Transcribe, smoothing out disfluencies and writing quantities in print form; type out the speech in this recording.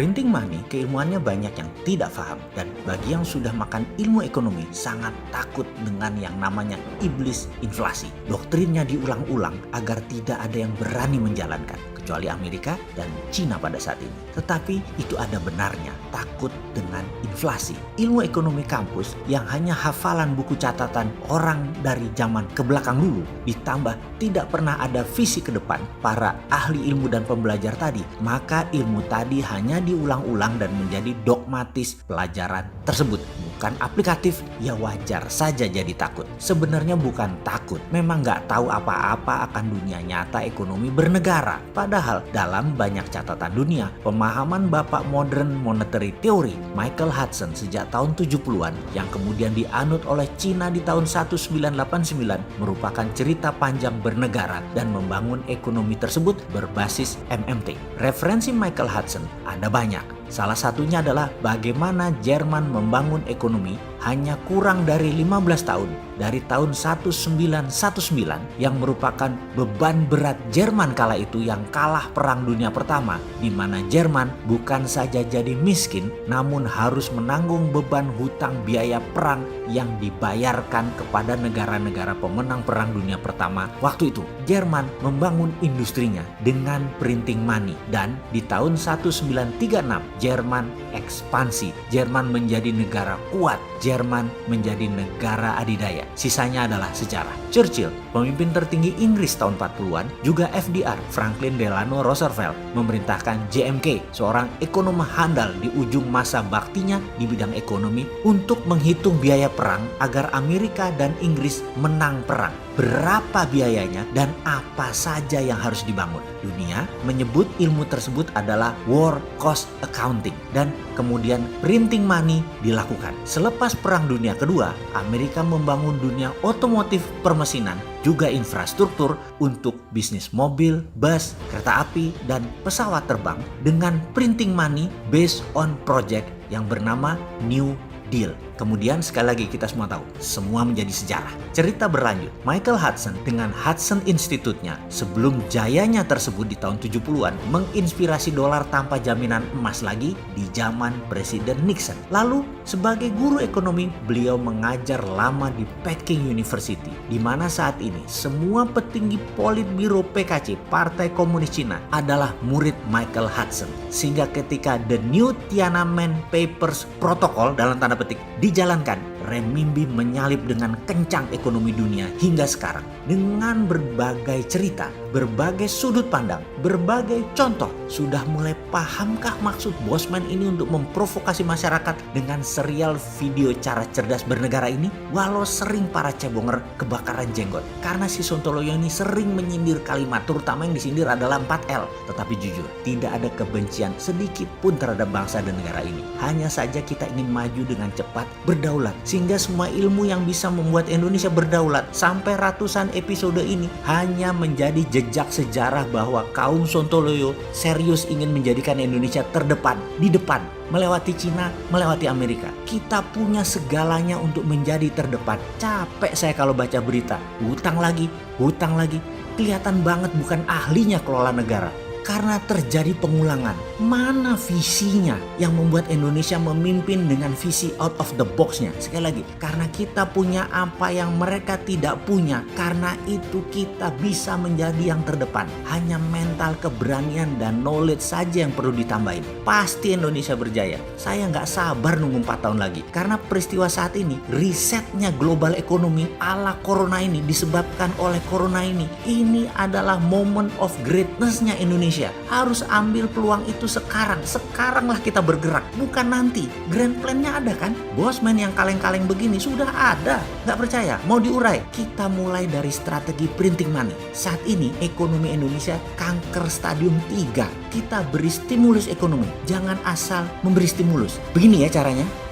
Printing money, keilmuannya banyak yang tidak paham, dan bagi yang sudah makan ilmu ekonomi sangat takut dengan yang namanya iblis inflasi. Doktrinnya diulang-ulang agar tidak ada yang berani menjalankan, kecuali Amerika dan Cina pada saat ini. Tetapi itu ada benarnya, takut dengan inflasi. Ilmu ekonomi kampus yang hanya hafalan buku catatan orang dari zaman ke belakang dulu, ditambah tidak pernah ada visi ke depan para ahli ilmu dan pembelajar tadi, maka ilmu tadi hanya diulang-ulang dan menjadi dogmatis pelajaran tersebut, bukan aplikatif. Ya wajar saja jadi takut. Sebenarnya bukan takut, memang nggak tahu apa-apa akan dunia nyata ekonomi bernegara. Padahal dalam banyak catatan dunia, pemahaman bapak modern monetary theory Michael Hudson sejak tahun 70-an yang kemudian dianut oleh Cina di tahun 1989 merupakan cerita panjang bernegara dan membangun ekonomi tersebut berbasis MMT. Referensi Michael Hudson ada banyak. Salah satunya adalah bagaimana Jerman membangun ekonomi hanya kurang dari 15 tahun dari tahun 1919 yang merupakan beban berat Jerman kala itu yang kalah Perang Dunia Pertama, di mana Jerman bukan saja jadi miskin namun harus menanggung beban hutang biaya perang yang dibayarkan kepada negara-negara pemenang Perang Dunia Pertama waktu itu. Jerman membangun industrinya dengan printing money, dan di tahun 1936 Jerman ekspansi. Jerman menjadi negara kuat. Jerman menjadi negara adidaya. Sisanya adalah sejarah. Churchill, pemimpin tertinggi Inggris tahun 40-an, juga FDR, Franklin Delano Roosevelt, memerintahkan JMK, seorang ekonom handal di ujung masa baktinya di bidang ekonomi, untuk menghitung biaya perang agar Amerika dan Inggris menang perang. Berapa biayanya dan apa saja yang harus dibangun. Dunia menyebut ilmu tersebut adalah war cost accounting, dan kemudian printing money dilakukan. Selepas Perang Dunia Kedua, Amerika membangun dunia otomotif permesinan, juga infrastruktur untuk bisnis mobil, bus, kereta api, dan pesawat terbang dengan printing money based on project yang bernama New Deal. Kemudian sekali lagi kita semua tahu, semua menjadi sejarah. Cerita berlanjut, Michael Hudson dengan Hudson Institute-nya sebelum jayanya tersebut di tahun 70-an menginspirasi dolar tanpa jaminan emas lagi di zaman Presiden Nixon. Lalu sebagai guru ekonomi, beliau mengajar lama di Peking University, di mana saat ini semua petinggi Politbiro PKC, Partai Komunis Cina, adalah murid Michael Hudson. Sehingga ketika The New Tiananmen Papers Protocol dalam tanda petik dijalankan, renminbi menyalip dengan kencang ekonomi dunia hingga sekarang. Dengan berbagai cerita, berbagai sudut pandang, berbagai contoh, sudah mulai pahamkah maksud Bosman ini untuk memprovokasi masyarakat dengan serial video cara cerdas bernegara ini? Walau sering para cebonger kebakaran jenggot, karena si Sontoloyo ini sering menyindir kalimat, terutama yang disindir adalah 4L. Tetapi jujur, tidak ada kebencian sedikit pun terhadap bangsa dan negara ini. Hanya saja kita ingin maju dengan cepat, berdaulat, sehingga semua ilmu yang bisa membuat Indonesia berdaulat sampai ratusan episode ini hanya menjadi jejak sejarah bahwa kaum Sontoloyo serius ingin menjadikan Indonesia terdepan, di depan, melewati Cina, melewati Amerika. Kita punya segalanya untuk menjadi terdepan. Capek saya kalau baca berita, hutang lagi, kelihatan banget bukan ahlinya kelola negara. Karena terjadi pengulangan. Mana visinya yang membuat Indonesia memimpin dengan visi out of the box-nya? Sekali lagi, karena kita punya apa yang mereka tidak punya. Karena itu kita bisa menjadi yang terdepan. Hanya mental keberanian dan knowledge saja yang perlu ditambahin. Pasti Indonesia berjaya. Saya nggak sabar nunggu 4 tahun lagi. Karena peristiwa saat ini, risetnya global ekonomi ala corona ini disebabkan oleh corona ini. Ini adalah moment of greatness-nya Indonesia. Harus ambil peluang itu sekarang. Sekaranglah kita bergerak, bukan nanti. Grand plan-nya ada kan? Bosman yang kaleng-kaleng begini sudah ada. Gak percaya? Mau diurai? Kita mulai dari strategi printing money. Saat ini ekonomi Indonesia kanker stadium 3. Kita beri stimulus ekonomi. Jangan asal memberi stimulus. Begini ya caranya.